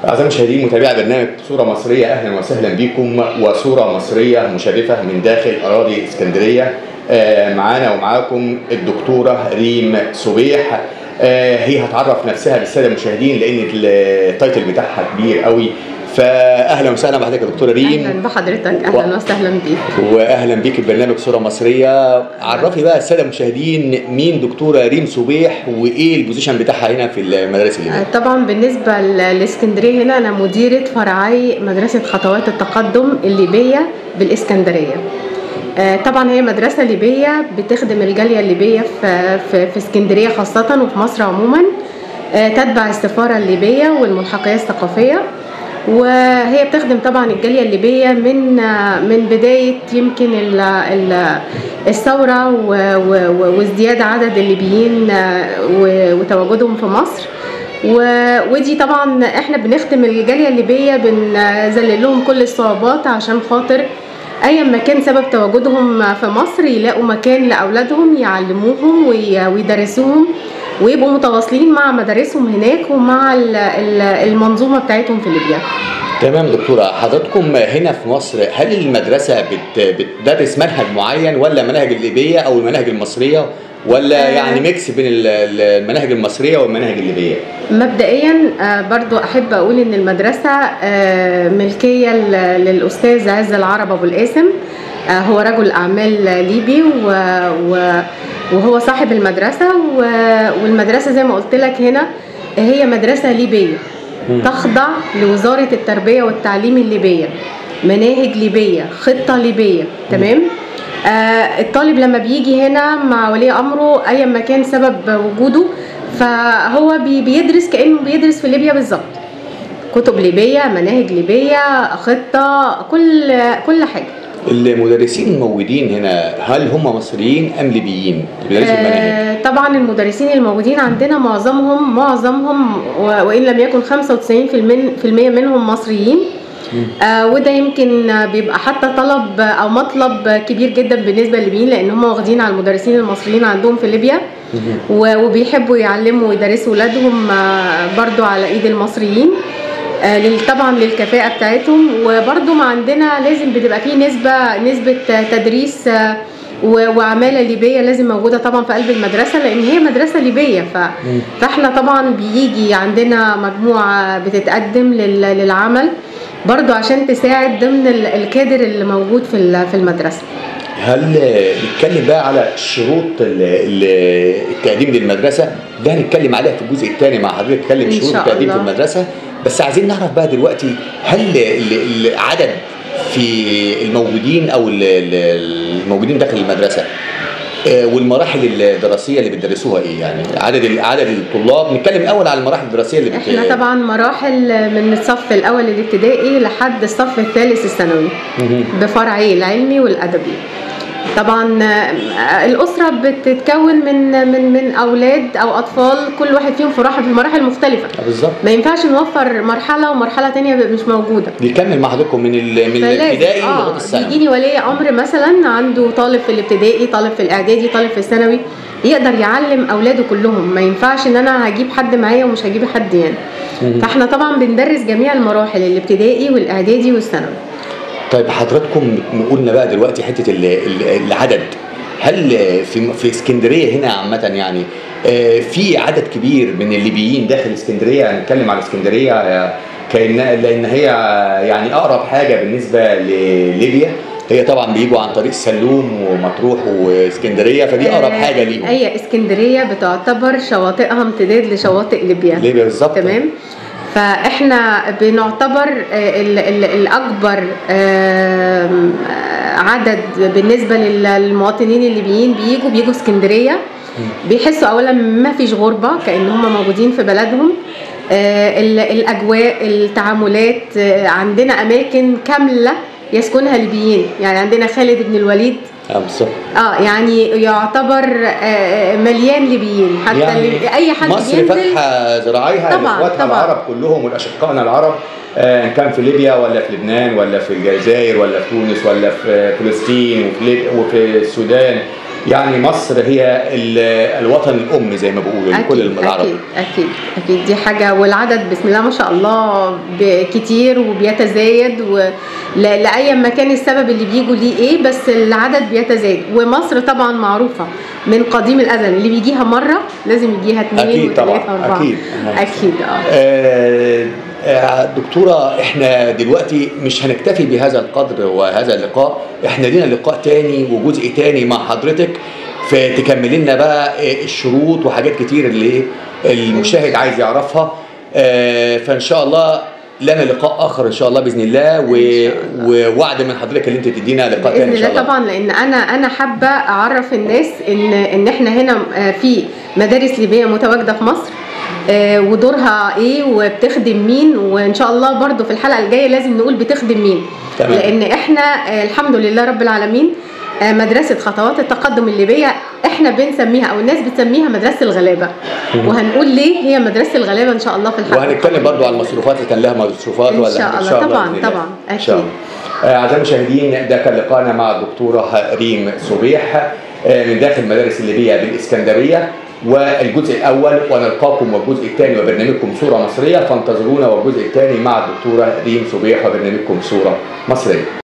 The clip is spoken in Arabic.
أعزائي المشاهدين متابعي برنامج صورة مصرية، أهلا وسهلا بكم وصورة مصرية مشرفة من داخل أراضي اسكندرية. معانا ومعاكم الدكتورة ريم صبيح. هي هتعرف نفسها بالسادة المشاهدين لأن التايتل بتاعها كبير قوي. فأهلا وسهلا بحضرتك يا دكتورة ريم. أهلا بحضرتك، أهلا وسهلا بيك. وأهلا بيك ببرنامج صورة مصرية. عرفي بقى السادة المشاهدين مين دكتورة ريم صبيح وإيه البوزيشن بتاعها هنا في المدارس الليبية؟ طبعا بالنسبة للإسكندرية هنا أنا مديرة فرعي مدرسة خطوات التقدم الليبية بالإسكندرية. طبعا هي مدرسة ليبية بتخدم الجالية الليبية في اسكندرية خاصة وفي مصر عموما. تتبع السفارة الليبية والملحقية الثقافية، وهي بتخدم طبعا الجالية الليبية من بداية يمكن الثورة وازدياد عدد الليبيين وتواجدهم في مصر. ودي طبعا احنا بنخدم الجالية الليبية، بنذلل لهم كل الصعوبات عشان خاطر ايا ما كان سبب تواجدهم في مصر يلاقوا مكان لاولادهم يعلموهم ويدرسوهم ويبقوا متواصلين مع مدارسهم هناك ومع المنظومة بتاعتهم في ليبيا. تمام دكتورة، حضراتكم هنا في مصر هل المدرسة بتدرس منهج معين ولا مناهج الليبية أو المناهج المصرية ولا يعني ميكس بين المناهج المصرية والمناهج الليبية؟ مبدئيا برضو أحب أقول إن المدرسة ملكية للأستاذ عز العرب أبو القاسم. هو رجل أعمال ليبي وهو صاحب المدرسة. والمدرسة زي ما قلت لك هنا هي مدرسة ليبية تخضع لوزارة التربية والتعليم الليبية، مناهج ليبية، خطة ليبية. تمام. الطالب لما بيجي هنا مع ولي أمره أيا ما كان سبب وجوده فهو بيدرس كأنه بيدرس في ليبيا بالظبط. كتب ليبية، مناهج ليبية، خطة، كل حاجة. المدرسين الموجودين هنا هل هم مصريين أم ليبيين بيدرسوا المناهج؟ طبعا المدرسين الموجودين عندنا معظمهم وإن لم يكن 95% منهم مصريين. وده يمكن بيبقى حتى طلب أو مطلب كبير جدا بالنسبة للليبيين، لأن هم واخدين على المدرسين المصريين عندهم في ليبيا وبيحبوا يعلموا ويدرسوا ولادهم برضو على إيد المصريين طبعا للكفاءة بتاعتهم. وبرضو ما عندنا لازم بتبقى فيه نسبة تدريس وعمالة ليبية لازم موجودة طبعا في قلب المدرسة، لأن هي مدرسة ليبية. فاحنا طبعا بيجي عندنا مجموعة بتتقدم للعمل برضو عشان تساعد ضمن الكادر اللي موجود في المدرسة. هل نتكلم بقى على شروط التقديم للمدرسة؟ ده هنتكلم عليها في الجزء الثاني مع حضرتك، نتكلم شروط التقديم في المدرسة. بس عايزين نعرف بقى دلوقتي هل العدد في الموجودين او الموجودين داخل المدرسة والمراحل الدراسية اللي بتدرسوها ايه؟ يعني عدد الطلاب. نتكلم الاول على المراحل الدراسية اللي احنا طبعا مراحل من الصف الاول الابتدائي لحد الصف الثالث الثانوي بفرعي العلمي والادبي. طبعا الاسره بتتكون من اولاد او اطفال كل واحد فيهم في مراحل مختلفه. بالظبط. ما ينفعش نوفر مرحله ومرحله ثانيه مش موجوده. نكمل مع حضراتكم من الابتدائي لغايه الثانوي. يجيني ولي امر مثلا عنده طالب في الابتدائي، طالب في الاعدادي، طالب في الثانوي، يقدر يعلم اولاده كلهم. ما ينفعش ان انا هجيب حد معايا ومش هجيب حد يعني. فاحنا طبعا بندرس جميع المراحل، الابتدائي والاعدادي والثانوي. طيب حضراتكم قلنا بقى دلوقتي حته العدد، هل في اسكندريه هنا عامه يعني في عدد كبير من الليبيين داخل اسكندريه؟ هنتكلم على اسكندريه لان هي يعني اقرب حاجه بالنسبه لليبيا. هي طبعا بيجوا عن طريق سلوم ومطروح واسكندريه، فدي اقرب حاجه ليهم. هي اسكندريه بتعتبر شواطئها امتداد لشواطئ ليبيا بالظبط. تمام. فاحنا بنعتبر الاكبر عدد بالنسبه للمواطنين الليبيين بيجوا اسكندريه. بيحسوا اولا ما فيش غربه، كأن هم موجودين في بلدهم. الاجواء، التعاملات، عندنا اماكن كامله يسكنها ليبيين. يعني عندنا خالد بن الوليد يعني يعتبر مليان ليبيين. حتى يعني اي حد مصر فاتحه ذراعيها لاخواتها العرب كلهم والاشقائنا العرب، ان كان في ليبيا ولا في لبنان ولا في الجزائر ولا في تونس ولا في فلسطين وفي السودان. يعني مصر هي الوطن الام زي ما بيقولوا لكل العرب. اكيد دي حاجه، والعدد بسم الله ما شاء الله كتير وبيتزايد، ولاي مكان السبب اللي بيجوا ليه ايه، بس العدد بيتزايد. ومصر طبعا معروفه من قديم الازل اللي بيجيها مره لازم يجيها 2 و3 و4. اكيد دكتورة، احنا دلوقتي مش هنكتفي بهذا القدر وهذا اللقاء، احنا لينا لقاء تاني وجزء تاني مع حضرتك، فتكمل لنا بقى الشروط وحاجات كتير اللي المشاهد عايز يعرفها. فان شاء الله لنا لقاء اخر ان شاء الله باذن الله، ووعد من حضرتك اللي انت تدينا لقاء تاني ان شاء الله. طبعا، لان انا حابه اعرف الناس ان احنا هنا في مدارس ليبيه متواجده في مصر، ودورها ايه وبتخدم مين، وان شاء الله برضو في الحلقه الجايه لازم نقول بتخدم مين. تمام. لان احنا الحمد لله رب العالمين مدرسه خطوات التقدم الليبيه احنا بنسميها او الناس بتسميها مدرسه الغلابه، وهنقول ليه هي مدرسه الغلابه ان شاء الله في الحلقه. وهنتكلم برضو على المصروفات اللي كان لها مصروفات ان شاء الله. طبعا اكيد. اعزائي المشاهدين، ده كان لقاءنا مع الدكتوره ريم صبيح من داخل المدارس الليبيه بالاسكندريه، والجزء الاول، ونلقاكم والجزء الثاني وبرنامجكم صوره مصريه، فانتظرونا والجزء الثاني مع الدكتوره ريم صبيح وبرنامجكم صوره مصريه.